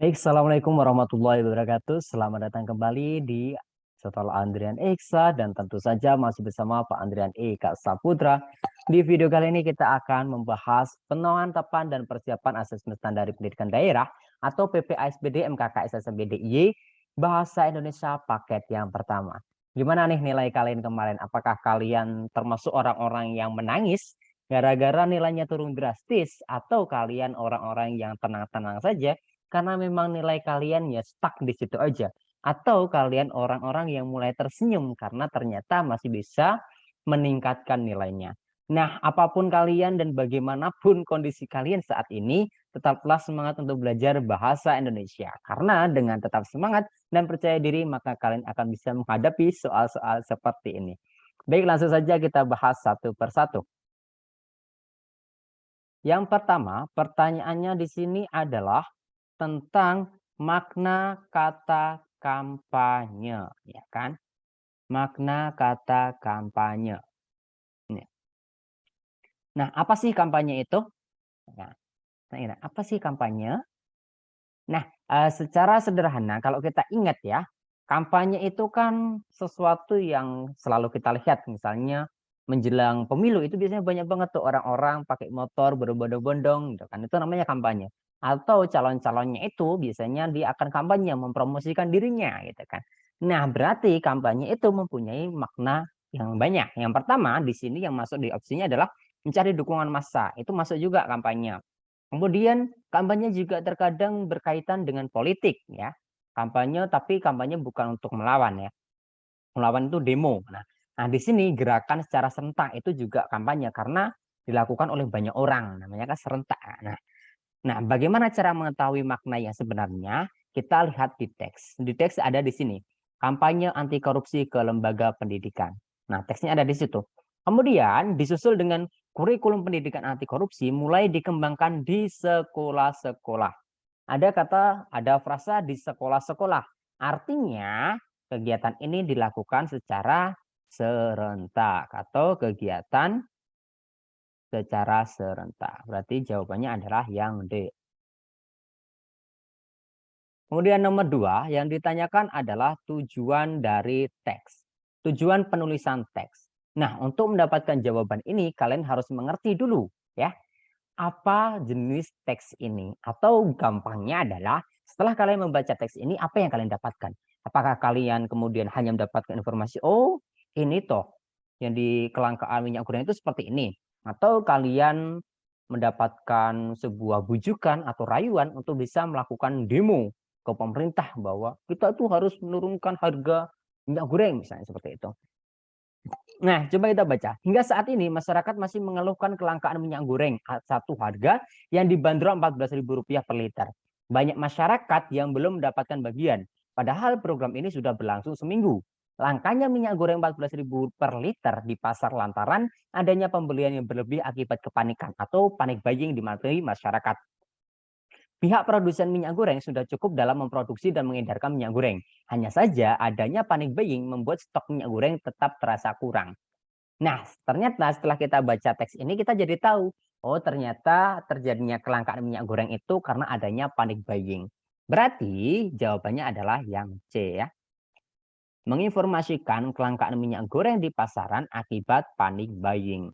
Assalamualaikum warahmatullahi wabarakatuh. Selamat datang kembali di Setelah Andrian Eksa dan tentu saja masih bersama Pak Andrian Eka Saputra. Di video kali ini kita akan membahas penetapan dan persiapan asesmen standar pendidikan daerah atau PPASBD MKKS SMBDIY Bahasa Indonesia paket yang pertama. Gimana nih nilai kalian kemarin? Apakah kalian termasuk orang-orang yang menangis gara-gara nilainya turun drastis atau kalian orang-orang yang tenang-tenang saja karena memang nilai kalian ya stuck di situ aja? Atau kalian orang-orang yang mulai tersenyum karena ternyata masih bisa meningkatkan nilainya. Nah, apapun kalian dan bagaimanapun kondisi kalian saat ini, tetaplah semangat untuk belajar bahasa Indonesia. Karena dengan tetap semangat dan percaya diri, maka kalian akan bisa menghadapi soal-soal seperti ini. Baik, langsung saja kita bahas satu persatu. Yang pertama, pertanyaannya di sini adalah tentang makna kata kampanye, ya kan? Makna kata kampanye. Nah, apa sih kampanye itu? Nah, apa sih kampanye? Nah, secara sederhana kalau kita ingat ya, kampanye itu kan sesuatu yang selalu kita lihat, misalnya menjelang pemilu itu biasanya banyak banget tuh orang-orang pakai motor berbondong-bondong, gitu kan. Itu namanya kampanye. Atau calon-calonnya itu biasanya dia akan kampanye mempromosikan dirinya, gitu kan. Nah, berarti kampanye itu mempunyai makna yang banyak. Yang pertama di sini yang masuk di opsinya adalah mencari dukungan massa. Itu masuk juga kampanye. Kemudian kampanye juga terkadang berkaitan dengan politik ya. Kampanye tapi kampanye bukan untuk melawan ya. Melawan itu demo. Nah, di sini gerakan secara serentak itu juga kampanye karena dilakukan oleh banyak orang, namanya kan serentak. Nah, bagaimana cara mengetahui makna yang sebenarnya? Kita lihat di teks. Di teks ada di sini. Kampanye anti korupsi ke lembaga pendidikan. Nah, teksnya ada di situ. Kemudian disusul dengan kurikulum pendidikan anti korupsi mulai dikembangkan di sekolah-sekolah. Ada frasa di sekolah-sekolah. Artinya kegiatan ini dilakukan secara serentak atau kegiatan secara serentak. Berarti jawabannya adalah yang D. Kemudian nomor 2 yang ditanyakan adalah tujuan dari teks. Tujuan penulisan teks. Nah, untuk mendapatkan jawaban ini kalian harus mengerti dulu ya, apa jenis teks ini? Atau gampangnya adalah setelah kalian membaca teks ini apa yang kalian dapatkan? Apakah kalian kemudian hanya mendapatkan informasi, oh ini toh yang di kelangkaan minyak goreng itu seperti ini. Atau kalian mendapatkan sebuah bujukan atau rayuan untuk bisa melakukan demo ke pemerintah bahwa kita tuh harus menurunkan harga minyak goreng misalnya seperti itu. Nah, coba kita baca. Hingga saat ini masyarakat masih mengeluhkan kelangkaan minyak goreng satu harga yang dibanderol Rp14.000 per liter. Banyak masyarakat yang belum mendapatkan bagian. Padahal program ini sudah berlangsung seminggu. Langkanya minyak goreng Rp14.000 per liter di pasar lantaran adanya pembelian yang berlebih akibat kepanikan atau panic buying di masyarakat. Pihak produsen minyak goreng sudah cukup dalam memproduksi dan mengedarkan minyak goreng. Hanya saja adanya panic buying membuat stok minyak goreng tetap terasa kurang. Nah, ternyata setelah kita baca teks ini kita jadi tahu, oh ternyata terjadinya kelangkaan minyak goreng itu karena adanya panic buying. Berarti jawabannya adalah yang C ya. Menginformasikan kelangkaan minyak goreng di pasaran akibat panic buying.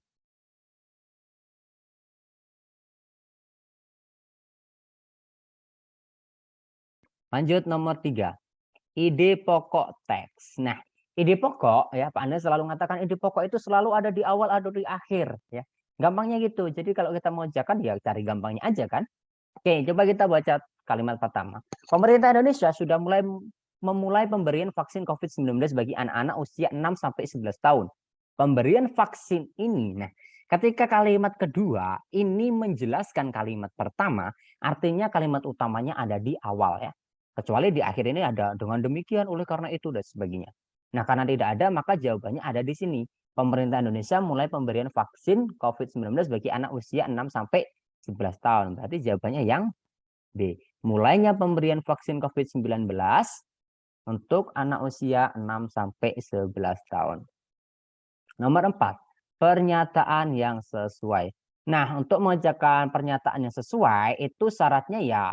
Lanjut nomor 3. Ide pokok teks. Nah, ide pokok ya Pak Anda selalu mengatakan ide pokok itu selalu ada di awal atau di akhir ya. Gampangnya gitu. Jadi kalau kita mau mengerjakan ya cari gampangnya aja kan. Oke, coba kita baca kalimat pertama. Pemerintah Indonesia sudah memulai pemberian vaksin COVID-19 bagi anak-anak usia 6 sampai 11 tahun. Pemberian vaksin ini, nah, ketika kalimat kedua ini menjelaskan kalimat pertama, artinya kalimat utamanya ada di awal ya. Kecuali di akhir ini ada dengan demikian oleh karena itu dan sebagainya. Nah, karena tidak ada maka jawabannya ada di sini. Pemerintah Indonesia mulai pemberian vaksin COVID-19 bagi anak usia 6 sampai 11 tahun. Berarti jawabannya yang B. Mulainya pemberian vaksin COVID-19 untuk anak usia 6 sampai 11 tahun. Nomor 4, pernyataan yang sesuai. Nah, untuk mengerjakan pernyataan yang sesuai itu syaratnya ya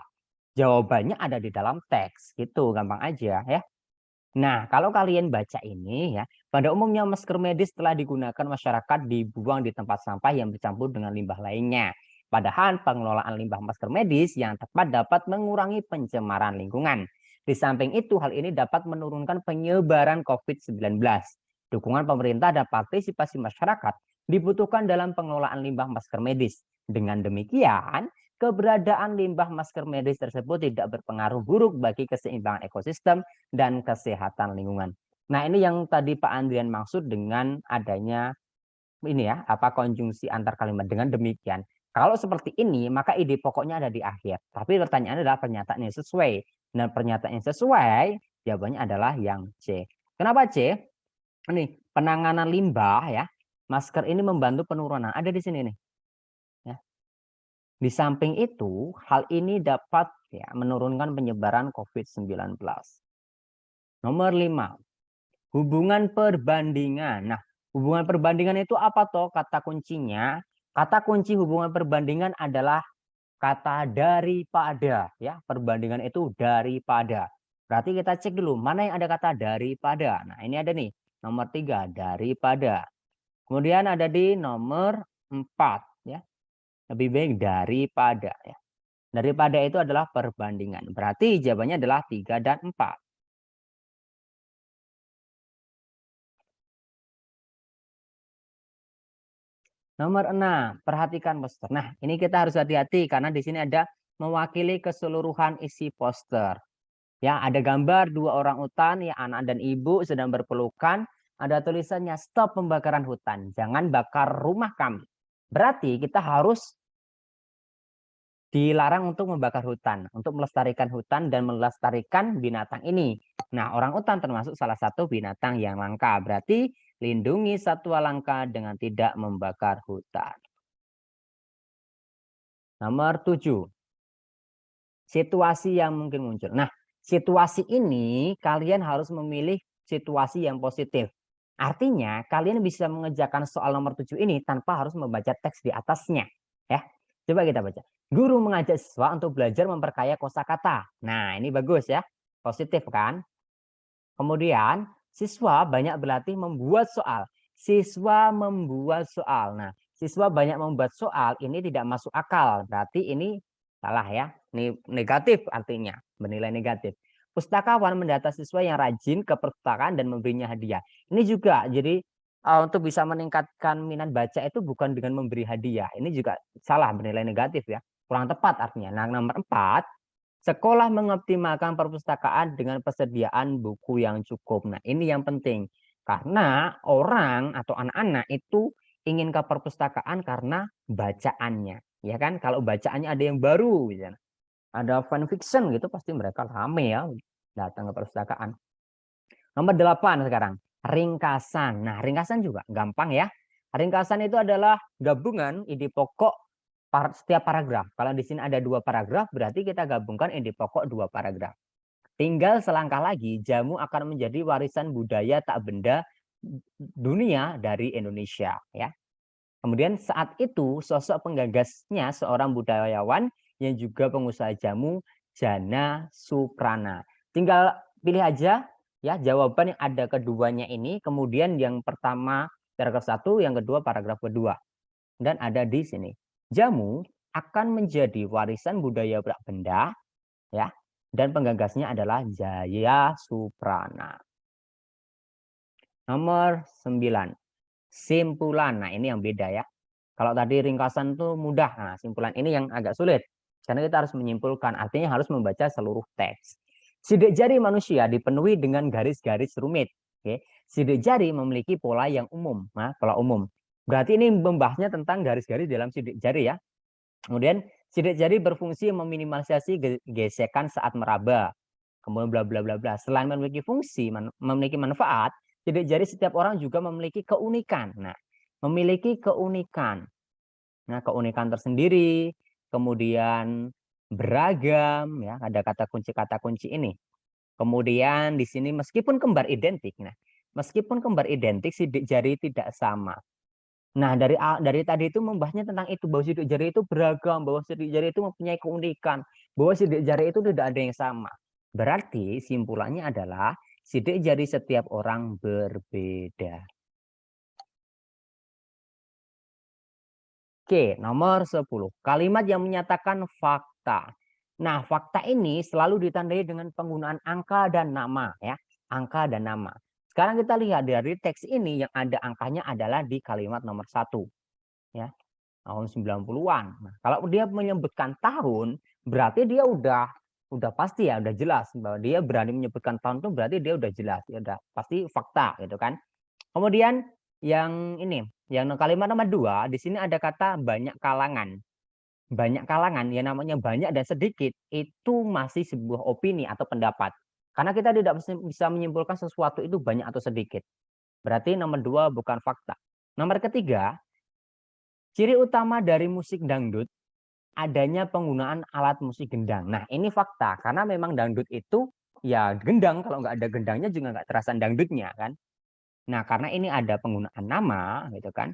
Jawabannya ada di dalam teks, gitu, gampang aja ya. Nah, kalau kalian baca ini ya, pada umumnya masker medis telah digunakan masyarakat dibuang di tempat sampah yang bercampur dengan limbah lainnya. Padahal pengelolaan limbah masker medis yang tepat dapat mengurangi pencemaran lingkungan. Di samping itu, hal ini dapat menurunkan penyebaran COVID-19. Dukungan pemerintah dan partisipasi masyarakat dibutuhkan dalam pengelolaan limbah masker medis. Dengan demikian, keberadaan limbah masker medis tersebut tidak berpengaruh buruk bagi keseimbangan ekosistem dan kesehatan lingkungan. Nah, ini yang tadi Pak Andrian maksud dengan adanya ini ya, apa konjungsi antar kalimat. Dengan demikian. Kalau seperti ini, maka ide pokoknya ada di akhir. Tapi pertanyaannya adalah pernyataan yang sesuai. Dan pernyataan yang sesuai, jawabannya adalah yang C. Kenapa C? Ini penanganan limbah ya. Masker ini membantu penurunan. Ada di sini nih. Ya. Di samping itu, hal ini dapat ya, menurunkan penyebaran COVID-19. Nomor 5, hubungan perbandingan. Nah, hubungan perbandingan itu apa toh kata kuncinya? Kata kunci hubungan perbandingan adalah kata daripada. Ya, perbandingan itu daripada. Berarti kita cek dulu mana yang ada kata daripada. Nah, ini ada nih, nomor 3, daripada. Kemudian ada di nomor 4, ya. Lebih baik daripada. Ya. Daripada itu adalah perbandingan. Berarti jawabannya adalah 3 dan 4. Nomor 6, perhatikan poster. Nah, ini kita harus hati-hati karena di sini ada mewakili keseluruhan isi poster. Ya, ada gambar dua orang utan, ya anak dan ibu sedang berpelukan. Ada tulisannya stop pembakaran hutan, jangan bakar rumah kami. Berarti kita harus dilarang untuk membakar hutan, untuk melestarikan hutan dan melestarikan binatang ini. Nah, orang utan termasuk salah satu binatang yang langka. Berarti lindungi satwa langka dengan tidak membakar hutan. Nomor 7. Situasi yang mungkin muncul. Nah, situasi ini kalian harus memilih situasi yang positif. Artinya, kalian bisa mengerjakan soal nomor 7 ini tanpa harus membaca teks di atasnya. Ya, coba kita baca. Guru mengajak siswa untuk belajar memperkaya kosakata. Nah, ini bagus ya. Positif kan? Kemudian, siswa banyak berlatih membuat soal. Siswa membuat soal. Nah, siswa banyak membuat soal ini tidak masuk akal. Berarti ini salah ya. Ini negatif artinya, bernilai negatif. Pustakawan mendata siswa yang rajin ke perpustakaan dan memberinya hadiah. Ini juga jadi untuk bisa meningkatkan minat baca itu bukan dengan memberi hadiah. Ini juga salah, bernilai negatif ya. Kurang tepat artinya. Nah, nomor 4, sekolah mengoptimalkan perpustakaan dengan persediaan buku yang cukup. Nah, ini yang penting. Karena orang atau anak-anak itu ingin ke perpustakaan karena bacaannya. Ya kan? Kalau bacaannya ada yang baru, misalnya, ada fan fiction gitu, pasti mereka rame ya datang ke perpustakaan. Nomor 8 sekarang, ringkasan. Nah, ringkasan juga gampang ya. Ringkasan itu adalah gabungan ide pokok setiap paragraf. Kalau di sini ada 2 paragraf, berarti kita gabungkan ide pokok 2 paragraf. Tinggal selangkah lagi, jamu akan menjadi warisan budaya tak benda dunia dari Indonesia. Ya. Kemudian saat itu sosok penggagasnya seorang budayawan yang juga pengusaha jamu, Jana Suprana. Tinggal pilih aja ya jawaban yang ada keduanya ini, kemudian yang pertama paragraf 1, yang kedua paragraf kedua. Dan ada di sini. Jamu akan menjadi warisan budaya bak benda ya, dan penggagasnya adalah Jaya Suprana. Nomor 9. Simpulan. Nah, ini yang beda ya. Kalau tadi ringkasan itu mudah. Nah, simpulan ini yang agak sulit. Karena kita harus menyimpulkan, artinya harus membaca seluruh teks. Sidik jari manusia dipenuhi dengan garis-garis rumit. Oke. Sidik jari memiliki pola yang umum. Nah, pola umum. Berarti ini membahasnya tentang garis-garis dalam sidik jari ya. Kemudian sidik jari berfungsi meminimalisasi gesekan saat meraba. Kemudian bla bla bla bla. Selain memiliki fungsi, memiliki manfaat, sidik jari setiap orang juga memiliki keunikan. Nah, memiliki keunikan. Nah, keunikan tersendiri, kemudian beragam ya, ada kata kunci ini. Kemudian di sini meskipun kembar identik. Nah, meskipun kembar identik sidik jari tidak sama. Nah, dari tadi itu membahasnya tentang itu, bahwa sidik jari itu beragam, bahwa sidik jari itu mempunyai keunikan, bahwa sidik jari itu tidak ada yang sama. Berarti simpulannya adalah sidik jari setiap orang berbeda. Oke, nomor 10. Kalimat yang menyatakan fakta. Nah, fakta ini selalu ditandai dengan penggunaan angka dan nama, ya. Angka dan nama. Sekarang kita lihat dari teks ini yang ada angkanya adalah di kalimat nomor 1, ya. Tahun 90-an. Nah, kalau dia menyebutkan tahun, berarti dia udah pasti ya, udah jelas bahwa dia berani menyebutkan tahun itu berarti dia udah jelas, ya udah pasti fakta gitu kan. Kemudian yang ini, yang kalimat nomor 2, di sini ada kata banyak kalangan. Banyak kalangan, ya namanya banyak dan sedikit, itu masih sebuah opini atau pendapat. Karena kita tidak bisa menyimpulkan sesuatu itu banyak atau sedikit. Berarti nomor 2 bukan fakta. Nomor ketiga, ciri utama dari musik dangdut adanya penggunaan alat musik gendang. Nah, ini fakta karena memang dangdut itu ya gendang, kalau nggak ada gendangnya juga nggak terasa dangdutnya kan. Nah, karena ini ada penggunaan nama gitu kan,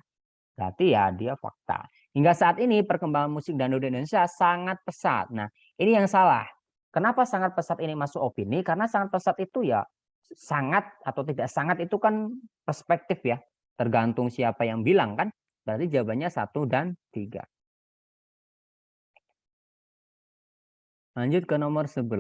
berarti ya dia fakta. Hingga saat ini perkembangan musik dangdut di Indonesia sangat pesat. Nah, ini yang salah. Kenapa sangat pesat ini masuk opini? Karena sangat pesat itu ya sangat atau tidak sangat itu kan perspektif ya. Tergantung siapa yang bilang kan. Berarti jawabannya 1 dan 3. Lanjut ke nomor 11.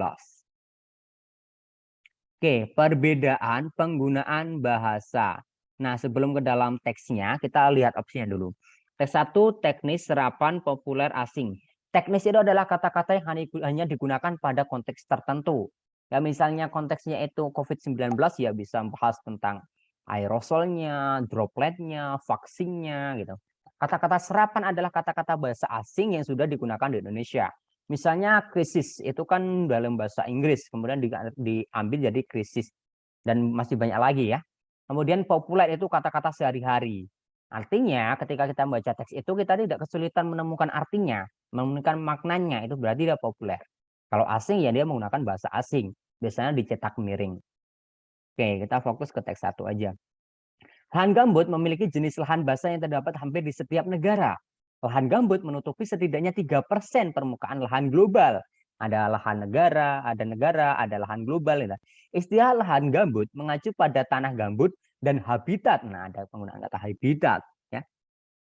Oke, perbedaan penggunaan bahasa. Nah, sebelum ke dalam teksnya, kita lihat opsinya dulu. Teks 1, teknis serapan populer asing. Teknis itu adalah kata-kata yang hanya digunakan pada konteks tertentu. Ya, misalnya konteksnya itu COVID-19, ya bisa bahas tentang aerosolnya, dropletnya, vaksinnya, gitu. Kata-kata serapan adalah kata-kata bahasa asing yang sudah digunakan di Indonesia. Misalnya krisis itu kan dalam bahasa Inggris, kemudian diambil jadi krisis dan masih banyak lagi ya. Kemudian populer itu kata-kata sehari-hari. Artinya ketika kita membaca teks itu kita tidak kesulitan menemukan artinya, menemukan maknanya, itu berarti dia populer. Kalau asing ya dia menggunakan bahasa asing, biasanya dicetak miring. Oke, kita fokus ke teks 1 aja. Lahan gambut memiliki jenis lahan basah yang terdapat hampir di setiap negara. Lahan gambut menutupi setidaknya 3% permukaan lahan global. Ada lahan negara, ada lahan global. Ya. Istilah lahan gambut mengacu pada tanah gambut dan habitat. Nah, ada penggunaan kata habitat. Ya.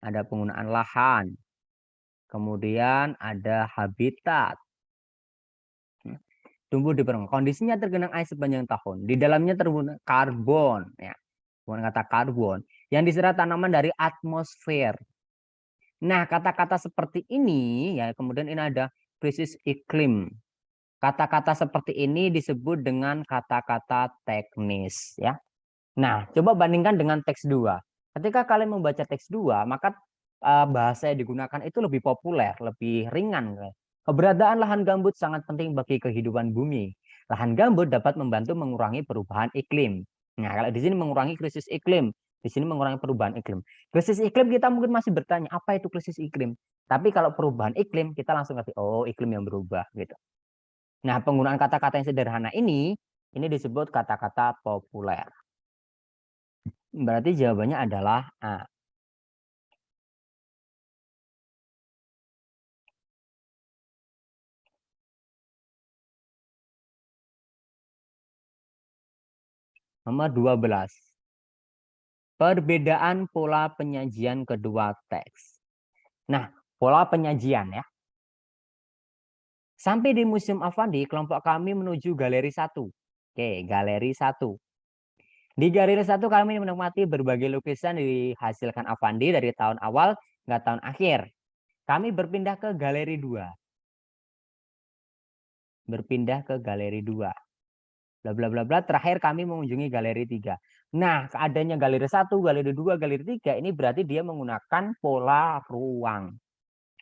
Ada penggunaan lahan. Kemudian ada habitat. Tumbuh di permukaan. Kondisinya tergenang air sepanjang tahun. Di dalamnya terguna karbon. Ya. Penggunaan kata karbon yang diserap tanaman dari atmosfer. Nah, kata-kata seperti ini ya, kemudian ini ada krisis iklim. Kata-kata seperti ini disebut dengan kata-kata teknis ya. Nah, coba bandingkan dengan teks 2. Ketika kalian membaca teks 2, maka bahasa yang digunakan itu lebih populer, lebih ringan. Keberadaan lahan gambut sangat penting bagi kehidupan bumi. Lahan gambut dapat membantu mengurangi perubahan iklim. Nah, kalau di sini mengurangi krisis iklim, di sini mengurangi perubahan iklim. Krisis iklim kita mungkin masih bertanya, apa itu krisis iklim? Tapi kalau perubahan iklim, kita langsung ngerti, oh iklim yang berubah gitu. Nah, penggunaan kata-kata yang sederhana ini disebut kata-kata populer. Berarti jawabannya adalah A. Nomor 12. Perbedaan pola penyajian kedua teks. Nah, pola penyajian ya. Sampai di Museum Affandi, kelompok kami menuju galeri 1. Oke, galeri 1. Di galeri 1 kami menikmati berbagai lukisan dihasilkan Affandi dari tahun awal hingga tahun akhir. Kami berpindah ke galeri 2. Berpindah ke galeri 2. Bla bla bla bla. Terakhir kami mengunjungi galeri 3. Nah, keadaannya galeri 1, galeri 2, galeri 3 ini berarti dia menggunakan pola ruang.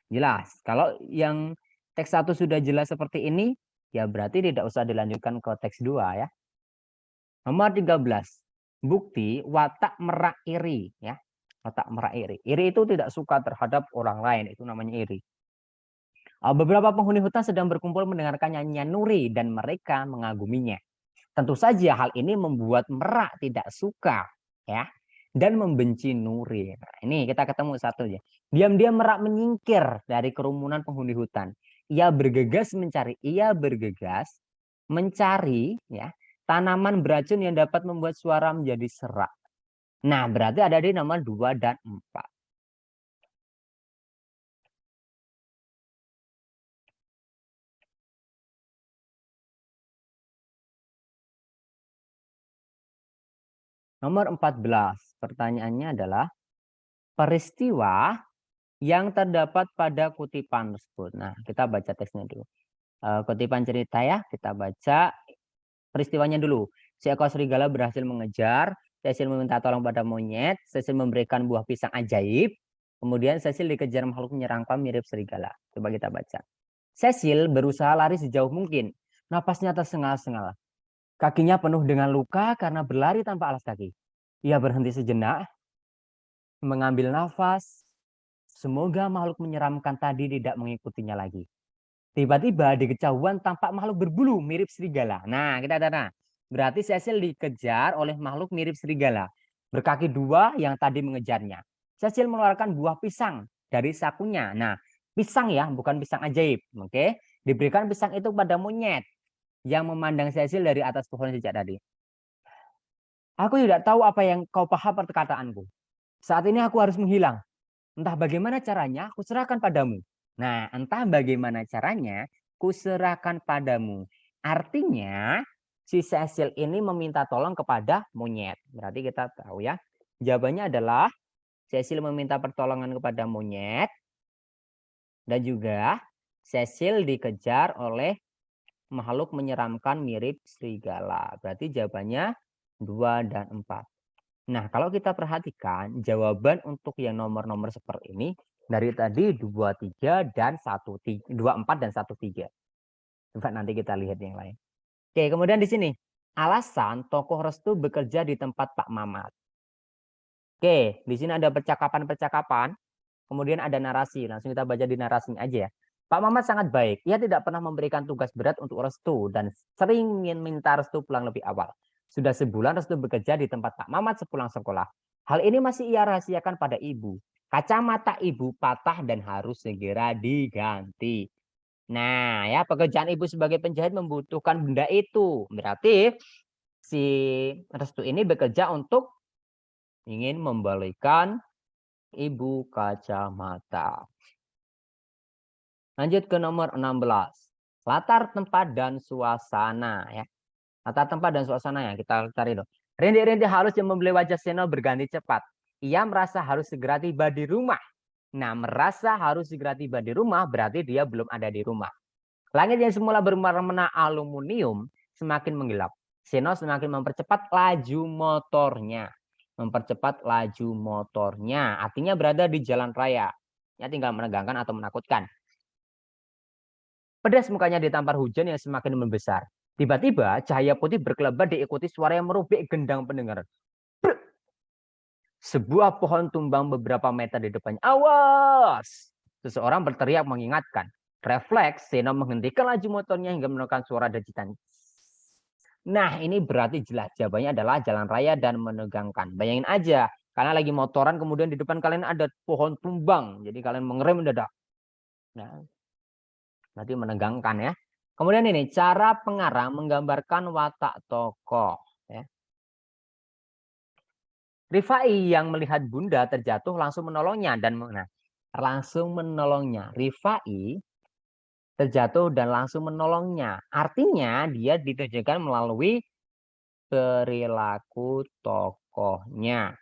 Jelas. Kalau yang teks 1 sudah jelas seperti ini, ya berarti tidak usah dilanjutkan ke teks 2 ya. Nomor 13. Bukti watak merak iri ya. Watak merak iri. Iri itu tidak suka terhadap orang lain, itu namanya iri. Beberapa penghuni hutan sedang berkumpul mendengarkan nyanyian Nuri dan mereka mengaguminya. Tentu saja hal ini membuat merak tidak suka ya. dan membenci Nuri. Nah, ini kita ketemu satu ya. Diam-diam merak menyingkir dari kerumunan penghuni hutan. Ia bergegas mencari ya tanaman beracun yang dapat membuat suara menjadi serak. Nah, berarti ada di nomor 2 dan 4. Nomor 14. Pertanyaannya adalah peristiwa yang terdapat pada kutipan tersebut. Nah, kita baca teksnya dulu. Kutipan cerita ya, kita baca peristiwanya dulu. Seekor serigala berhasil mengejar, Cecil meminta tolong pada monyet, Cecil memberikan buah pisang ajaib, kemudian Cecil dikejar makhluk menyeramkan mirip serigala. Coba kita baca. Cecil berusaha lari sejauh mungkin. Napasnya tersengal-sengal. Kakinya penuh dengan luka karena berlari tanpa alas kaki. Ia berhenti sejenak, mengambil nafas. Semoga makhluk menyeramkan tadi tidak mengikutinya lagi. Tiba-tiba di kejauhan tampak makhluk berbulu mirip serigala. Nah, kita ada. Berarti Cecil dikejar oleh makhluk mirip serigala. Berkaki dua yang tadi mengejarnya. Cecil mengeluarkan buah pisang dari sakunya. Nah, pisang ya, bukan pisang ajaib. Oke, diberikan pisang itu pada monyet yang memandang Cecil dari atas pohon sejak tadi. Aku tidak tahu apa yang kau paham perkataanku. Saat ini aku harus menghilang. Entah bagaimana caranya, aku serahkan padamu. Nah, entah bagaimana caranya, kuserahkan padamu. Artinya, si Cecil ini meminta tolong kepada monyet. Berarti kita tahu ya. Jawabannya adalah Cecil meminta pertolongan kepada monyet. Dan juga Cecil dikejar oleh makhluk menyeramkan mirip serigala. Berarti jawabannya 2 dan 4. Nah, kalau kita perhatikan jawaban untuk yang nomor-nomor seperti ini dari tadi 23 dan 13, 24 dan 13. Coba nanti kita lihat yang lain. Oke, kemudian di sini alasan tokoh Restu bekerja di tempat Pak Mamat. Oke, di sini ada percakapan-percakapan, kemudian ada narasi. Langsung kita baca di narasinya aja ya. Pak Mamat sangat baik. Ia tidak pernah memberikan tugas berat untuk Restu dan sering minta Restu pulang lebih awal. Sudah sebulan Restu bekerja di tempat Pak Mamat sepulang sekolah. Hal ini masih ia rahasiakan pada ibu. Kacamata ibu patah dan harus segera diganti. Nah, ya pekerjaan ibu sebagai penjahit membutuhkan benda itu. Berarti si Restu ini bekerja untuk ingin membalikan ibu kacamata. Lanjut ke nomor 16. Latar tempat dan suasana ya. Latar tempat dan suasana ya kita cari loh. Rintik-rintik halus yang membeli wajah Seno berganti cepat. Ia merasa harus segera tiba di rumah. Nah, merasa harus segera tiba di rumah berarti dia belum ada di rumah. Langit yang semula berwarna aluminium semakin menggelap. Seno semakin mempercepat laju motornya. Mempercepat laju motornya. Artinya berada di jalan raya. Ya tinggal menegangkan atau menakutkan. Pedas mukanya ditampar hujan yang semakin membesar. Tiba-tiba cahaya putih berkelebat diikuti suara yang merobek gendang pendengar. Sebuah pohon tumbang beberapa meter di depannya. Awas! Seseorang berteriak mengingatkan. Refleks, Seno menghentikan laju motornya hingga menekan suara dejitan. Nah, ini berarti jelas jawabannya adalah jalan raya dan menegangkan. Bayangin aja, karena lagi motoran kemudian di depan kalian ada pohon tumbang. Jadi kalian mengerem mendadak. Nah, berarti menegangkan ya. Kemudian ini cara pengarang menggambarkan watak tokoh. Ya. Rifai yang melihat Bunda terjatuh langsung menolongnya dan langsung menolongnya. Rifai terjatuh dan langsung menolongnya. Artinya dia ditujukan melalui perilaku tokohnya.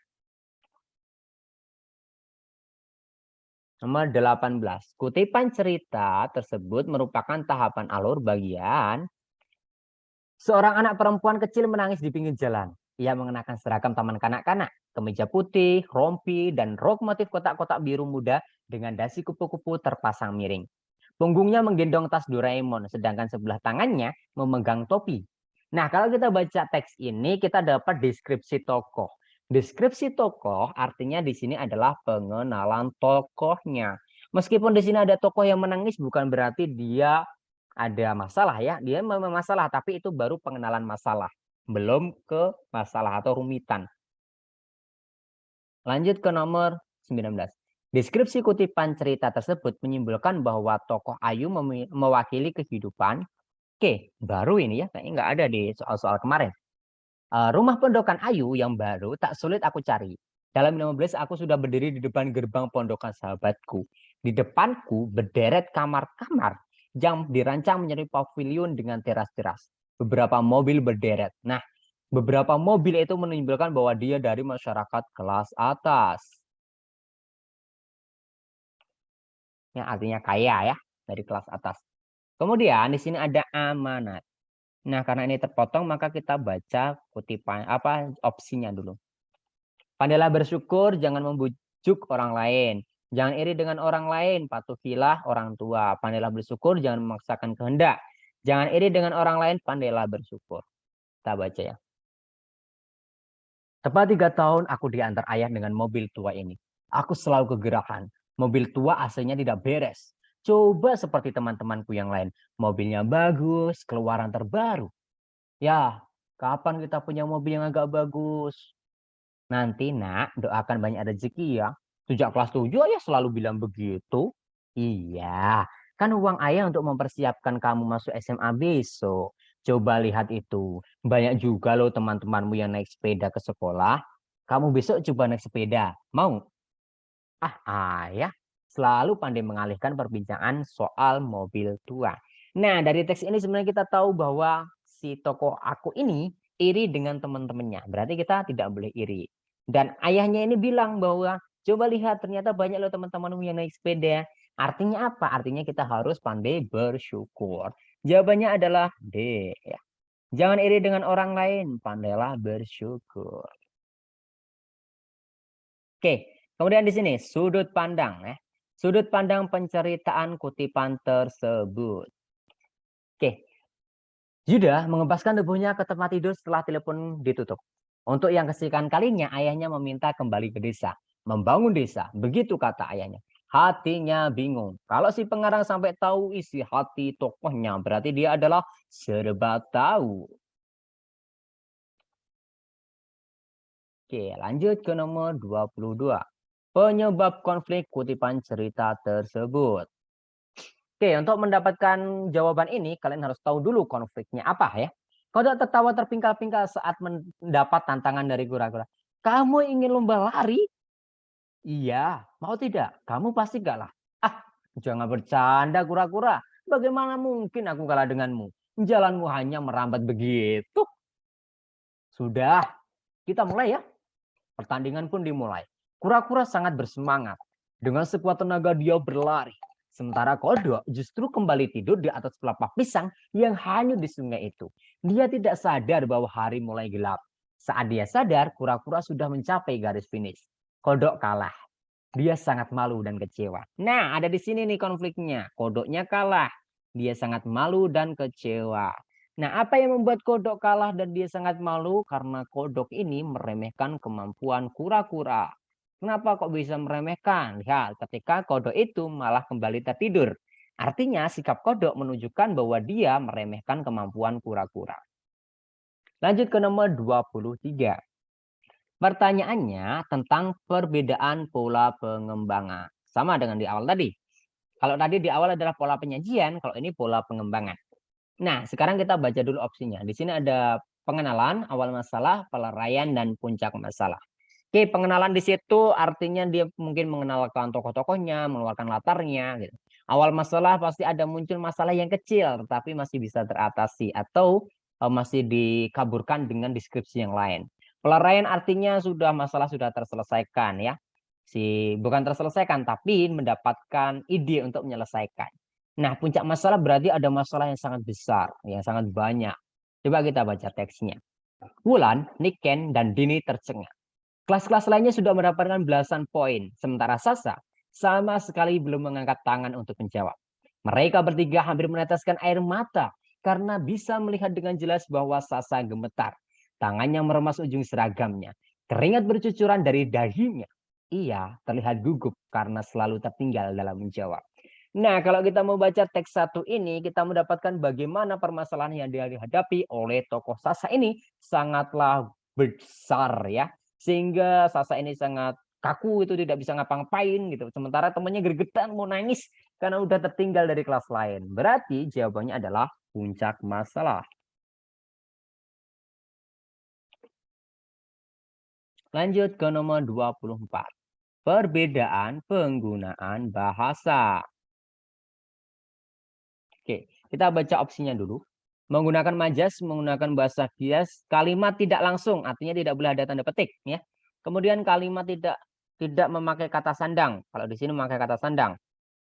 Nomor 18. Kutipan cerita tersebut merupakan tahapan alur bagian seorang anak perempuan kecil menangis di pinggir jalan. Ia mengenakan seragam taman kanak-kanak, kemeja putih, rompi, dan rok motif kotak-kotak biru muda dengan dasi kupu-kupu terpasang miring. Punggungnya menggendong tas Doraemon, sedangkan sebelah tangannya memegang topi. Nah, kalau kita baca teks ini, kita dapat deskripsi tokoh. Deskripsi tokoh artinya di sini adalah pengenalan tokohnya. Meskipun di sini ada tokoh yang menangis, bukan berarti dia ada masalah ya. Dia memang masalah, tapi itu baru pengenalan masalah. Belum ke masalah atau rumitan. Lanjut ke nomor 19. Deskripsi kutipan cerita tersebut menyimpulkan bahwa tokoh Ayu mewakili kehidupan. Oke, baru ini ya, kayaknya nggak ada di soal-soal kemarin. Rumah pondokan Ayu yang baru tak sulit aku cari. Dalam 15 aku sudah berdiri di depan gerbang pondokan sahabatku. Di depanku berderet kamar-kamar yang dirancang menjadi pavilion dengan teras-teras. Beberapa mobil berderet. Nah, beberapa mobil itu menunjukkan bahwa dia dari masyarakat kelas atas. Yang artinya kaya ya, dari kelas atas. Kemudian di sini ada amanat. Nah, karena ini terpotong maka kita baca kutipan opsinya dulu. Pandailah bersyukur, jangan membujuk orang lain. Jangan iri dengan orang lain, patuhilah orang tua. Pandailah bersyukur, jangan memaksakan kehendak. Jangan iri dengan orang lain, pandailah bersyukur. Kita baca ya. Tepat 3 tahun aku diantar ayah dengan mobil tua ini. Aku selalu kegerahan. Mobil tua aslinya tidak beres. Coba seperti teman-temanku yang lain. Mobilnya bagus, keluaran terbaru. Ya, kapan kita punya mobil yang agak bagus? Nanti nak, doakan banyak rezeki ya. Sejak kelas 7 ayah selalu bilang begitu. Iya, kan uang ayah untuk mempersiapkan kamu masuk SMA besok. Coba lihat itu. Banyak juga loh teman-temanmu yang naik sepeda ke sekolah. Kamu besok coba naik sepeda. Mau? Ah, ayah selalu pandai mengalihkan perbincangan soal mobil tua. Nah, dari teks ini sebenarnya kita tahu bahwa si tokoh aku ini iri dengan teman-temannya. Berarti kita tidak boleh iri. Dan ayahnya ini bilang bahwa coba lihat ternyata banyak loh teman-temanmu yang naik sepeda. Artinya apa? Artinya kita harus pandai bersyukur. Jawabannya adalah D. Ya. Jangan iri dengan orang lain, pandailah bersyukur. Oke, kemudian di sini sudut pandang ya. Sudut pandang penceritaan kutipan tersebut. Oke, Yuda mengempaskan tubuhnya ke tempat tidur setelah telepon ditutup. Untuk yang kesekian kalinya, ayahnya meminta kembali ke desa. Membangun desa, begitu kata ayahnya. Hatinya bingung. Kalau si pengarang sampai tahu isi hati tokohnya, berarti dia adalah serba tahu. Oke, lanjut ke nomor 22. Penyebab konflik kutipan cerita tersebut. Oke, untuk mendapatkan jawaban ini, kalian harus tahu dulu konfliknya apa ya. Kodok tertawa terpingkal-pingkal saat mendapat tantangan dari kura-kura. Kamu ingin lomba lari? Iya, mau tidak? Kamu pasti kalah. Ah, jangan bercanda kura-kura. Bagaimana mungkin aku kalah denganmu? Jalanmu hanya merambat begitu. Sudah, kita mulai ya. Pertandingan pun dimulai. Kura-kura sangat bersemangat. Dengan sekuat tenaga dia berlari. Sementara kodok justru kembali tidur di atas pelepah pisang yang hanyut di sungai itu. Dia tidak sadar bahwa hari mulai gelap. Saat dia sadar, kura-kura sudah mencapai garis finish. Kodok kalah. Dia sangat malu dan kecewa. Nah, ada di sini nih konfliknya. Kodoknya kalah. Dia sangat malu dan kecewa. Nah, apa yang membuat kodok kalah dan dia sangat malu? Karena kodok ini meremehkan kemampuan kura-kura. Kenapa kok bisa meremehkan? Lihat, ketika kodok itu malah kembali tertidur. Artinya sikap kodok menunjukkan bahwa dia meremehkan kemampuan kura-kura. Lanjut ke nomor 23. Pertanyaannya tentang perbedaan pola pengembangan. Sama dengan di awal tadi. Kalau tadi di awal adalah pola penyajian, kalau ini pola pengembangan. Nah, sekarang kita baca dulu opsinya. Di sini ada pengenalan, awal masalah, peleraian, dan puncak masalah. Oke, pengenalan di situ artinya dia mungkin mengenalkan tokoh-tokohnya, mengeluarkan latarnya. Gitu. Awal masalah pasti ada muncul masalah yang kecil, tetapi masih bisa teratasi atau masih dikaburkan dengan deskripsi yang lain. Peleraian artinya sudah masalah sudah terselesaikan ya. Bukan terselesaikan, tapi mendapatkan ide untuk menyelesaikan. Nah, puncak masalah berarti ada masalah yang sangat besar, yang sangat banyak. Coba kita baca teksnya. Wulan, Niken, dan Dini tercengang. Kelas-kelas lainnya sudah mendapatkan belasan poin, sementara Sasa sama sekali belum mengangkat tangan untuk menjawab. Mereka bertiga hampir meneteskan air mata karena bisa melihat dengan jelas bahwa Sasa gemetar. Tangannya meremas ujung seragamnya. Keringat bercucuran dari dahinya. Ia terlihat gugup karena selalu tertinggal dalam menjawab. Nah, kalau kita membaca teks satu ini, kita mendapatkan bagaimana permasalahan yang dihadapi oleh tokoh Sasa ini sangatlah besar ya. Sehingga Sasa ini sangat kaku itu tidak bisa ngapa-ngapain gitu. Sementara temannya gregetan mau nangis karena udah tertinggal dari kelas lain. Berarti jawabannya adalah puncak masalah. Lanjut ke nomor 24. Perbedaan penggunaan bahasa. Oke, kita baca opsinya dulu. Menggunakan majas, menggunakan bahasa bias, kalimat tidak langsung, artinya tidak boleh ada tanda petik, ya. Kemudian kalimat tidak memakai kata sandang. Kalau di sini memakai kata sandang.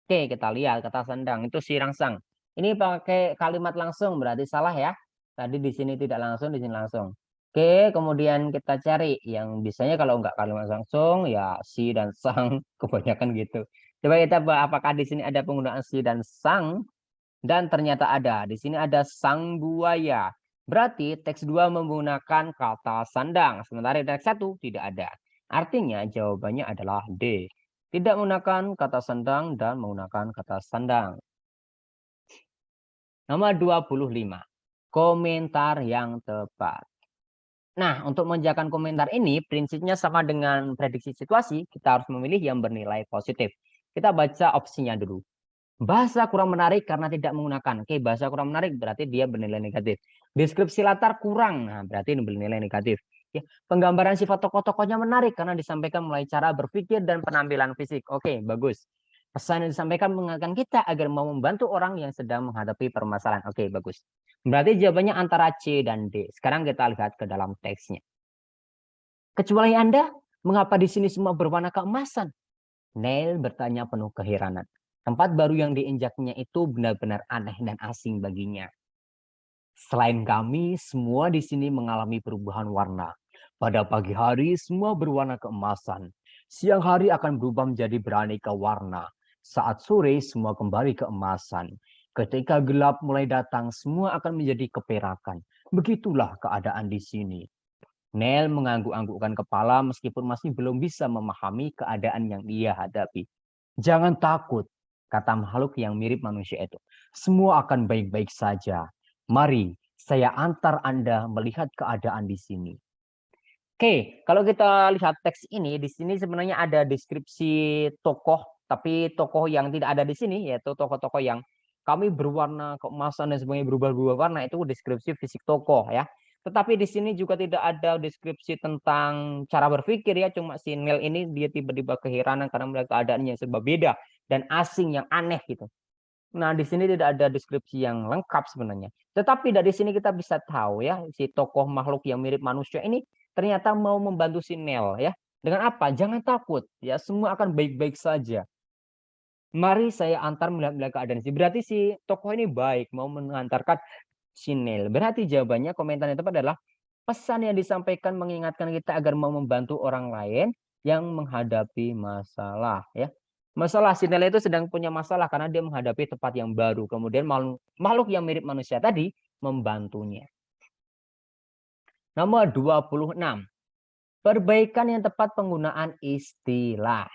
Oke, kita lihat kata sandang itu si rangsang. Ini pakai kalimat langsung berarti salah ya. Tadi di sini tidak langsung, di sini langsung. Oke, kemudian kita cari yang biasanya kalau enggak kalimat langsung ya si dan sang kebanyakan gitu. Coba kita apakah di sini ada penggunaan si dan sang? Dan ternyata ada. Di sini ada sang buaya. Berarti teks 2 menggunakan kata sandang. Sementara teks 1 tidak ada. Artinya jawabannya adalah D. Tidak menggunakan kata sandang dan menggunakan kata sandang. Nomor 25. Komentar yang tepat. Nah, untuk menjalankan komentar ini, prinsipnya sama dengan prediksi situasi. Kita harus memilih yang bernilai positif. Kita baca opsinya dulu. Bahasa kurang menarik karena tidak menggunakan. Oke, bahasa kurang menarik berarti dia bernilai negatif. Deskripsi latar kurang, nah berarti ini bernilai negatif. Ya, penggambaran sifat tokoh-tokohnya menarik karena disampaikan mulai cara berpikir dan penampilan fisik. Oke, bagus. Pesan yang disampaikan mengingatkan kita agar mau membantu orang yang sedang menghadapi permasalahan. Oke, bagus. Berarti jawabannya antara C dan D. Sekarang kita lihat ke dalam teksnya. Kecuali Anda, mengapa di sini semua berwarna keemasan? Neil bertanya penuh keheranan. Tempat baru yang diinjaknya itu benar-benar aneh dan asing baginya. Selain kami, semua di sini mengalami perubahan warna. Pada pagi hari, semua berwarna keemasan. Siang hari akan berubah menjadi beraneka warna. Saat sore, semua kembali keemasan. Ketika gelap mulai datang, semua akan menjadi keperakan. Begitulah keadaan di sini. Neil mengangguk-anggukkan kepala meskipun masih belum bisa memahami keadaan yang ia hadapi. Jangan takut, kata makhluk yang mirip manusia itu. Semua akan baik-baik saja. Mari, saya antar Anda melihat keadaan di sini. Oke, kalau kita lihat teks ini, di sini sebenarnya ada deskripsi tokoh, tapi tokoh yang tidak ada di sini, yaitu tokoh-tokoh yang kami berwarna keemasan dan sebagainya berubah-ubah warna, itu deskripsi fisik tokoh ya. Tetapi di sini juga tidak ada deskripsi tentang cara berpikir ya, cuma si Neil ini dia tiba-tiba keheranan karena melihat keadaannya serba beda dan asing yang aneh gitu. Nah, di sini tidak ada deskripsi yang lengkap sebenarnya. Tetapi dari sini kita bisa tahu ya, si tokoh makhluk yang mirip manusia ini ternyata mau membantu si Nel ya. Dengan apa? Jangan takut ya, semua akan baik-baik saja. Mari saya antar melihat keadaan sih. Berarti si tokoh ini baik, mau mengantarkan si Nel. Berarti jawabannya komentar yang tepat adalah pesan yang disampaikan mengingatkan kita agar mau membantu orang lain yang menghadapi masalah ya. Masalah si Nel itu sedang punya masalah karena dia menghadapi tempat yang baru. Kemudian makhluk yang mirip manusia tadi membantunya. Nomor 26. Perbaikan yang tepat penggunaan istilah.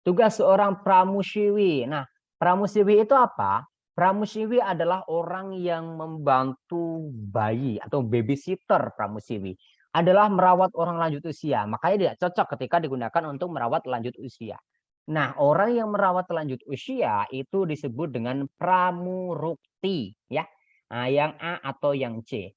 Tugas seorang pramusiwi. Nah, pramusiwi itu apa? Pramusiwi adalah orang yang membantu bayi atau babysitter pramusiwi. Adalah merawat orang lanjut usia. Makanya tidak cocok ketika digunakan untuk merawat lanjut usia. Nah, orang yang merawat lanjut usia itu disebut dengan pramurukti. Ya. Nah, yang A atau yang C.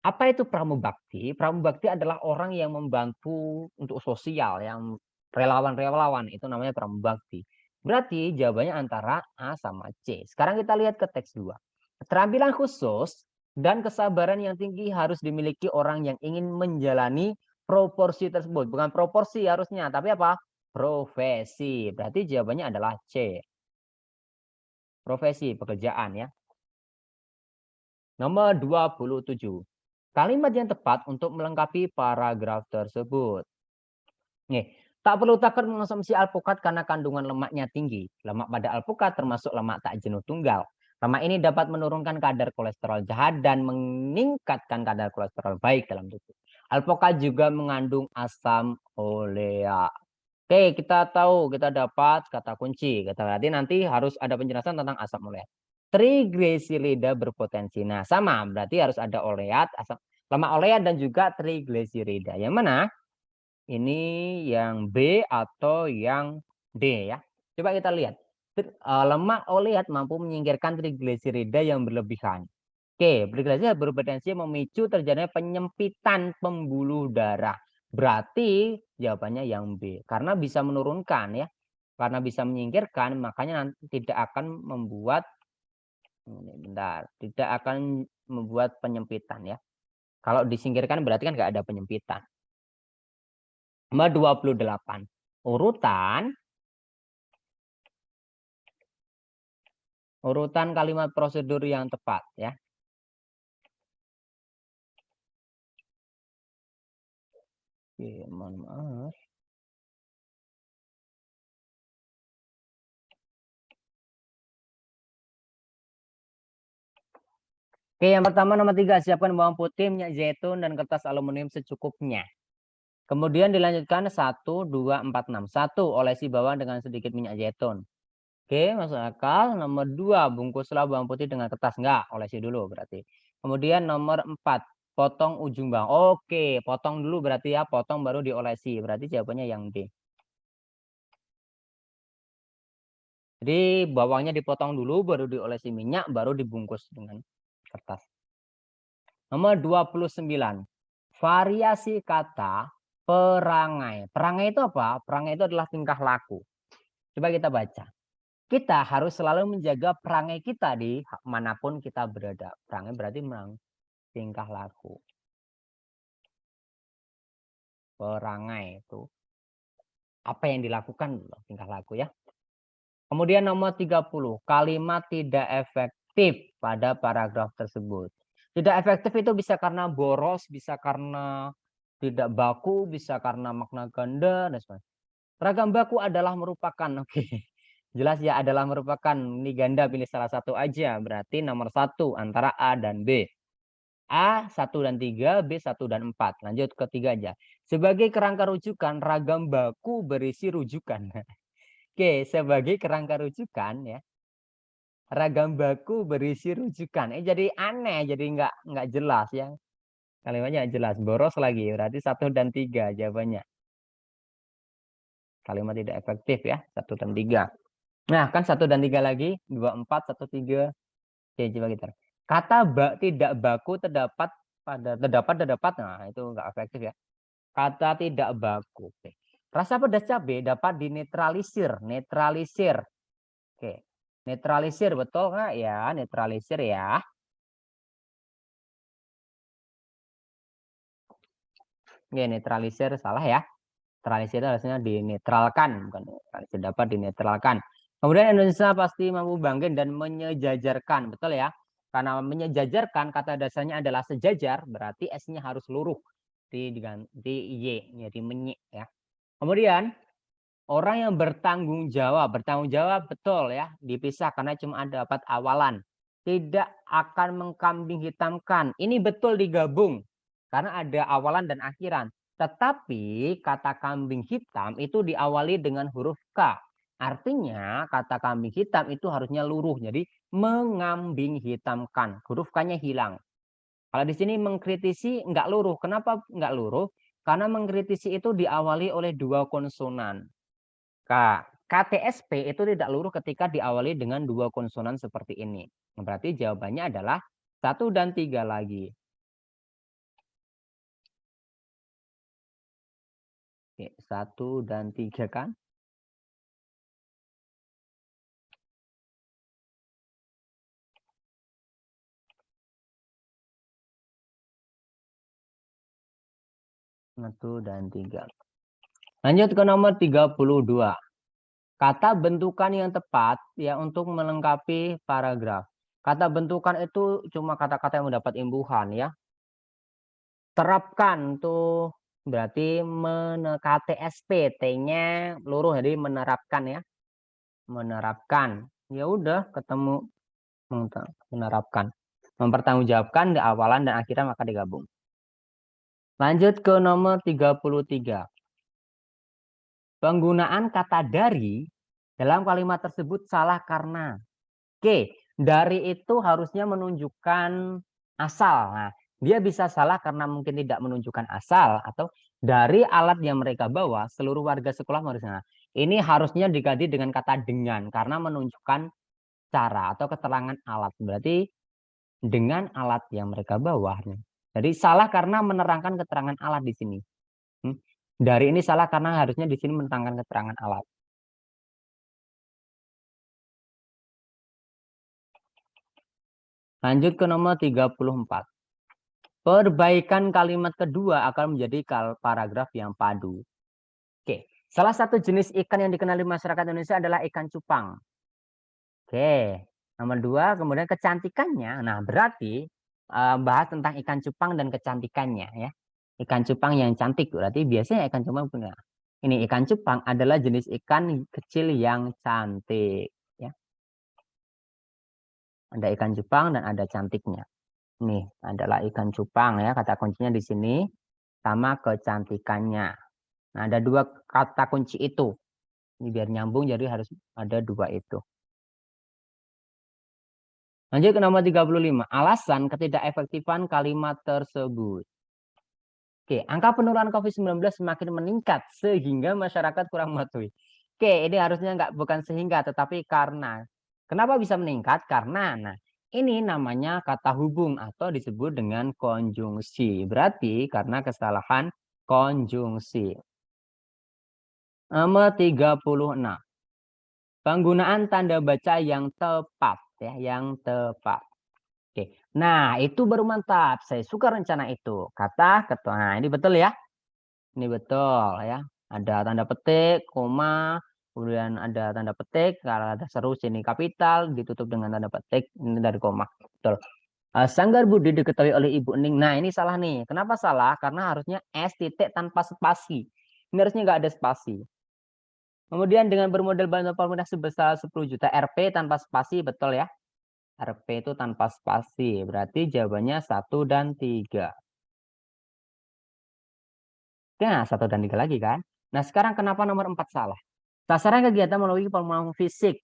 Apa itu pramubakti? Pramubakti adalah orang yang membantu untuk sosial, yang relawan-relawan, itu namanya pramubakti. Berarti jawabannya antara A sama C. Sekarang kita lihat ke teks 2. Keterampilan khusus dan kesabaran yang tinggi harus dimiliki orang yang ingin menjalani proporsi tersebut. Bukan proporsi harusnya, tapi apa? Profesi. Berarti jawabannya adalah C. Profesi, pekerjaan ya. Nomor 27. Kalimat yang tepat untuk melengkapi paragraf tersebut. Nih, tak perlu takut mengonsumsi alpukat karena kandungan lemaknya tinggi. Lemak pada alpukat termasuk lemak tak jenuh tunggal. Lemak ini dapat menurunkan kadar kolesterol jahat dan meningkatkan kadar kolesterol baik dalam tubuh. Alpukat juga mengandung asam olea. Oke, kita tahu, kita dapat kata kunci. Kata tadi nanti harus ada penjelasan tentang asam olea. Trigliserida berpotensi. Nah, sama, berarti harus ada oleat, asam lemak olea dan juga trigliserida. Yang mana Ini yang B atau yang D ya. Coba kita lihat. Lemak oleat mampu menyingkirkan trigliserida yang berlebihan. Oke, trigliserida berpotensi memicu terjadinya penyempitan pembuluh darah. Berarti jawabannya yang B. Karena bisa menurunkan ya. Karena bisa menyingkirkan, makanya nanti tidak akan membuat tidak akan membuat penyempitan ya. Kalau disingkirkan berarti kan nggak ada penyempitan. Nomor 28. Urutan kalimat prosedur yang tepat ya. Oke, mohon maaf. Oke, yang pertama nomor 3, siapkan bawang putih, minyak zaitun, dan kertas aluminium secukupnya. Kemudian dilanjutkan 1, 2, 4, 6. 1, olesi bawang dengan sedikit minyak zaitun. Oke, masuk akal. Nomor 2, bungkuslah bawang putih dengan kertas. Enggak, olesi dulu berarti. Kemudian nomor 4, potong ujung bawang. Oke, potong dulu berarti ya, potong baru diolesi. Berarti jawabannya yang D. Jadi bawangnya dipotong dulu, baru diolesi minyak, baru dibungkus dengan kertas. Nomor 29. Variasi kata perangai. Perangai itu apa? Perangai itu adalah tingkah laku. Coba kita baca. Kita harus selalu menjaga perangai kita di manapun kita berada. Perangai berarti tingkah laku. Perangai itu apa yang dilakukan, tingkah laku ya. Kemudian nomor 30, kalimat tidak efektif pada paragraf tersebut. Tidak efektif itu bisa karena boros, bisa karena tidak baku, bisa karena makna ganda, dan sebagainya. Ragam baku adalah merupakan, oke. Jelas ya, adalah merupakan, ini ganda, pilih salah satu aja. Berarti nomor 1 antara A dan B. A 1 dan 3, B 1 dan 4. Lanjut ke 3 aja. Sebagai kerangka rujukan, ragam baku berisi rujukan. Oke, sebagai kerangka rujukan ya, ragam baku berisi rujukan. Jadi aneh, jadi nggak jelas ya. Kalimatnya jelas, boros lagi. Berarti 1 dan 3 jawabannya. Kalimat tidak efektif ya, 1 dan 3. Nah, kan 1 dan 3 lagi, 2, 4, 1, 3. Oke, coba kita. Kata tidak baku terdapat. Nah itu nggak efektif ya. Kata tidak baku. Oke. Rasa pedas cabai dapat dinetralisir. Netralisir. Oke. Netralisir betul nggak ya? Netralisir ya. Oke, netralisir salah ya. Netralisir itu harusnya dinetralkan, bukan netralisir, dapat dinetralkan. Kemudian Indonesia pasti mampu bangkit dan menyejajarkan, betul ya? Karena menyejajarkan kata dasarnya adalah sejajar, berarti S-nya harus luruh diganti Y, jadi menye ya. Kemudian orang yang bertanggung jawab betul ya, dipisah karena cuma ada dapat awalan. Tidak akan mengkambing hitamkan. Ini betul digabung karena ada awalan dan akhiran. Tetapi kata kambing hitam itu diawali dengan huruf K. Artinya kata kambing hitam itu harusnya luruh. Jadi mengambing hitamkan. Huruf K-nya hilang. Kalau di sini mengkritisi enggak luruh. Kenapa enggak luruh? Karena mengkritisi itu diawali oleh 2 konsonan. KTSP itu tidak luruh ketika diawali dengan 2 konsonan seperti ini. Berarti jawabannya adalah 1 dan 3 lagi. Oke, 1 dan 3 kan? Satu dan 3. Lanjut ke nomor 32. Kata bentukan yang tepat ya untuk melengkapi paragraf. Kata bentukan itu cuma kata-kata yang mendapat imbuhan ya. Terapkan tuh berarti KTSP, T-nya luruh jadi menerapkan ya. Menerapkan. Ya udah ketemu menerapkan. Mempertanggungjawabkan di awalan dan akhirnya maka digabung. Lanjut ke nomor 33. Penggunaan kata dari dalam kalimat tersebut salah karena. Oke, dari itu harusnya menunjukkan asal. Nah, dia bisa salah karena mungkin tidak menunjukkan asal atau Dari alat yang mereka bawa, seluruh warga sekolah harusnya. Ini harusnya diganti dengan kata dengan karena menunjukkan cara atau keterangan alat. Berarti dengan alat yang mereka bawa. Jadi salah karena menerangkan keterangan alat di sini. Dari ini salah karena harusnya di sini menerangkan keterangan alat. Lanjut ke nomor 34. Perbaikan kalimat kedua akan menjadi paragraf yang padu. Oke, salah satu jenis ikan yang dikenali masyarakat Indonesia adalah ikan cupang. Oke, nomor 2, kemudian kecantikannya. Nah, berarti bahas tentang ikan cupang dan kecantikannya ya. Ikan cupang yang cantik berarti biasanya ikan cupang punya. Ini ikan cupang adalah jenis ikan kecil yang cantik ya. Ada ikan cupang dan ada cantiknya. Ini adalah ikan cupang ya, kata kuncinya di sini sama kecantikannya. Nah, ada 2 kata kunci itu. Ini biar nyambung jadi harus ada 2 itu. Lanjut ke nomor 35. Alasan ketidakefektifan kalimat tersebut. Oke, angka penularan COVID-19 semakin meningkat sehingga masyarakat kurang mematuhi. Oke, ini harusnya bukan sehingga tetapi karena. Kenapa bisa meningkat? Karena ini namanya kata hubung atau disebut dengan konjungsi. Berarti karena kesalahan konjungsi. Nomor 36. Penggunaan tanda baca yang tepat ya, yang tepat. Oke. Nah, itu baru mantap. Saya suka rencana itu. Kata ketua. Nah, ini betul ya. Ini betul ya. Ada tanda petik, koma, kemudian ada tanda petik, kalau ada seru sini kapital, ditutup dengan tanda petik, ini dari koma. Betul. Sanggar Budi diketahui oleh Ibu Ening. Nah, ini salah nih. Kenapa salah? Karena harusnya S titik tanpa spasi. Ini harusnya nggak ada spasi. Kemudian dengan bermodal bantuan pemerintah sebesar 10 juta Rp tanpa spasi, betul ya? Rp itu tanpa spasi. Berarti jawabannya 1 dan 3. Nah, 1 dan 3 lagi kan? Nah, sekarang kenapa nomor 4 salah? Sasaran kegiatan melalui pemahaman fisik.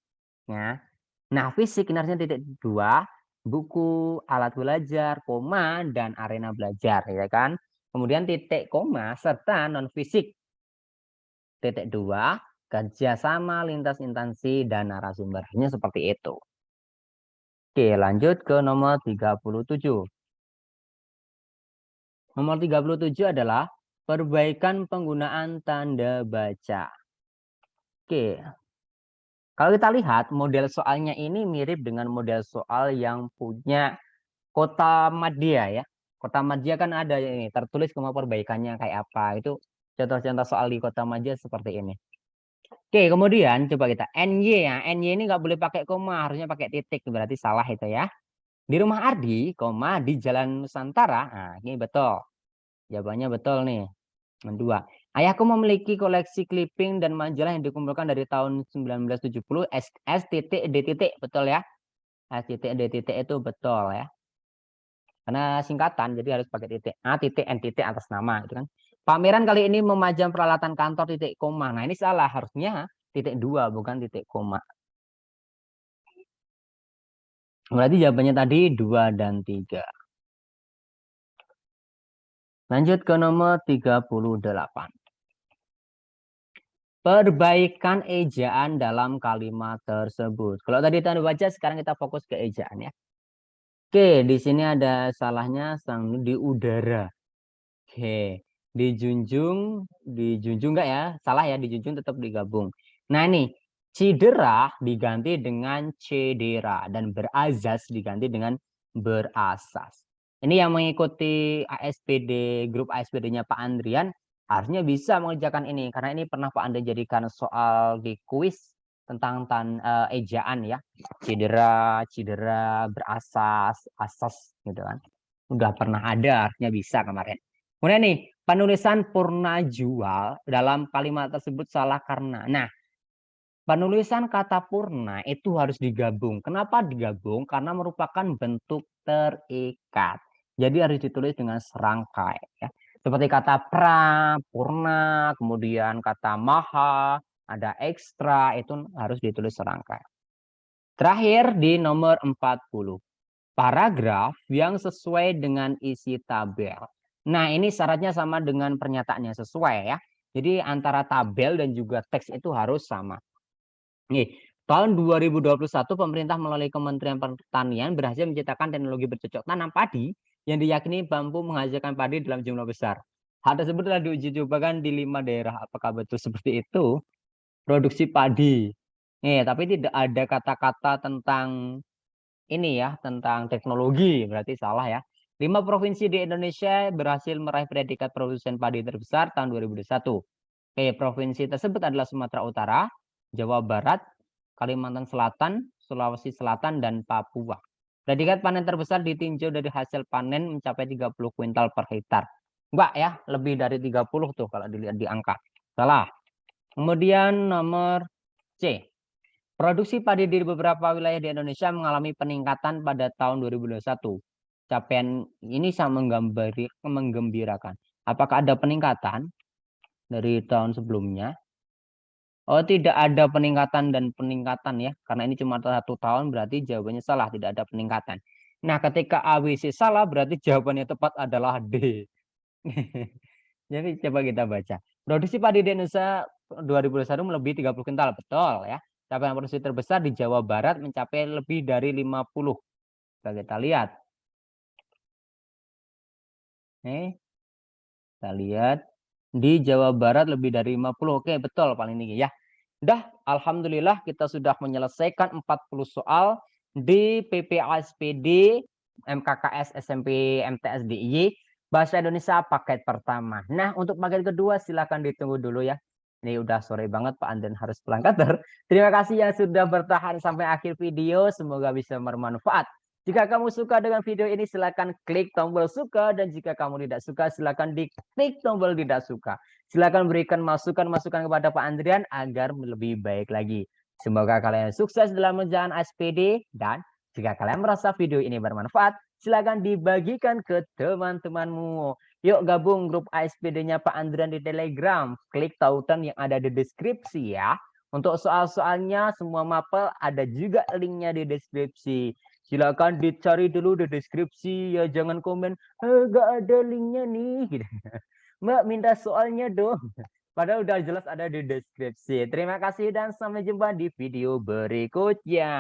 Ya. Nah, fisik ini harusnya titik 2, buku, alat belajar, koma, dan arena belajar. Ya kan? Kemudian titik koma, serta non-fisik. Titik 2, kerjasama lintas instansi dan narasumbernya seperti itu. Oke, lanjut ke nomor 37. Nomor 37 adalah perbaikan penggunaan tanda baca. Oke. Kalau kita lihat model soalnya ini mirip dengan model soal yang punya kota madya ya. Kota madya kan ada ini tertulis kemau perbaikannya kayak apa. Itu contoh-contoh soal di kota madya seperti ini. Oke, kemudian coba kita NY ya. NY ini nggak boleh pakai koma, harusnya pakai titik. Berarti salah itu ya. Di rumah Ardi, koma, di Jalan Nusantara. Nah, ini betul. Jawabannya betul nih. Kedua, ayahku memiliki koleksi clipping dan majalah yang dikumpulkan dari tahun 1970 S.D. Betul ya? S.D. itu betul ya. Karena singkatan jadi harus pakai titik A titik N titik atas nama itu kan. Pameran kali ini memajang peralatan kantor titik koma. Nah, ini salah, harusnya titik 2 bukan titik koma. Berarti jawabannya tadi 2 dan 3. Lanjut ke nomor 38. Perbaikan ejaan dalam kalimat tersebut. Kalau tadi tanda baca, sekarang kita fokus ke ejaan ya. Oke, di sini ada salahnya sang di udara. Oke, dijunjung enggak ya? Salah ya, dijunjung tetap digabung. Nah ini, cedera diganti dengan cedera dan berazas diganti dengan berasas. Ini yang mengikuti ASPD, grup ASPD-nya Pak Andrian, harusnya bisa mengerjakan ini. Karena ini pernah Pak Andrian jadikan soal di kuis tentang ejaan ya. Cedera, berasas, asas gitu kan. Udah pernah ada, harusnya bisa kemarin. Kemudian nih, penulisan purna jual dalam kalimat tersebut salah karena. Nah, penulisan kata purna itu harus digabung. Kenapa digabung? Karena merupakan bentuk terikat. Jadi harus ditulis dengan serangkai. Ya. Seperti kata pra, purna, kemudian kata maha, ada ekstra, itu harus ditulis serangkai. Terakhir di nomor 40. Paragraf yang sesuai dengan isi tabel. Nah, ini syaratnya sama dengan pernyataannya sesuai ya. Jadi antara tabel dan juga teks itu harus sama. Nih, tahun 2021 pemerintah melalui Kementerian Pertanian berhasil menciptakan teknologi bercocok tanam padi yang diyakini mampu menghasilkan padi dalam jumlah besar. Hal tersebut telah diuji cobakan di 5 daerah. Apakah betul seperti itu? Produksi padi. Nih, tapi tidak ada kata-kata tentang ini ya, tentang teknologi, berarti salah ya. 5 provinsi di Indonesia berhasil meraih predikat produsen padi terbesar tahun 2021. Oke, provinsi tersebut adalah Sumatera Utara, Jawa Barat, Kalimantan Selatan, Sulawesi Selatan, dan Papua. Predikat panen terbesar ditinjau dari hasil panen mencapai 30 kuintal per hektar. Enggak ya, lebih dari 30 tuh kalau dilihat di angka. Salah. Kemudian nomor C. Produksi padi di beberapa wilayah di Indonesia mengalami peningkatan pada tahun 2021. Capaian ini sangat menggembirakan. Apakah ada peningkatan dari tahun sebelumnya? Oh, tidak ada peningkatan dan peningkatan ya. Karena ini cuma 1 tahun berarti jawabannya salah, tidak ada peningkatan. Nah, ketika ABC salah berarti jawabannya tepat adalah D. Jadi coba kita baca. Produksi padi di Indonesia 2021 melebihi 30 kuintal, betul ya. Capaian produksi terbesar di Jawa Barat mencapai lebih dari 50. Coba kita lihat. Nih, kita lihat di Jawa Barat lebih dari 50. Oke, betul paling tinggi ya. Udah, alhamdulillah kita sudah menyelesaikan 40 soal di PPASPD, MKKS, SMP, MTS, DIY, Bahasa Indonesia paket pertama. Nah, untuk paket kedua silakan ditunggu dulu ya. Ini udah sore banget Pak Andren harus pulang kantor. Terima kasih yang sudah bertahan sampai akhir video. Semoga bisa bermanfaat. Jika kamu suka dengan video ini silakan klik tombol suka dan jika kamu tidak suka silakan diklik tombol tidak suka. Silakan berikan masukan-masukan kepada Pak Andrian agar lebih baik lagi. Semoga kalian sukses dalam menjalani SPD dan jika kalian merasa video ini bermanfaat, silakan dibagikan ke teman-temanmu. Yuk gabung grup ASPD-nya Pak Andrian di Telegram. Klik tautan yang ada di deskripsi ya. Untuk soal-soalnya semua mapel ada juga linknya di deskripsi. Silakan dicari dulu di deskripsi ya, jangan komen gak ada linknya nih. Mbak minta soalnya dong. Padahal udah jelas ada di deskripsi. Terima kasih dan sampai jumpa di video berikutnya.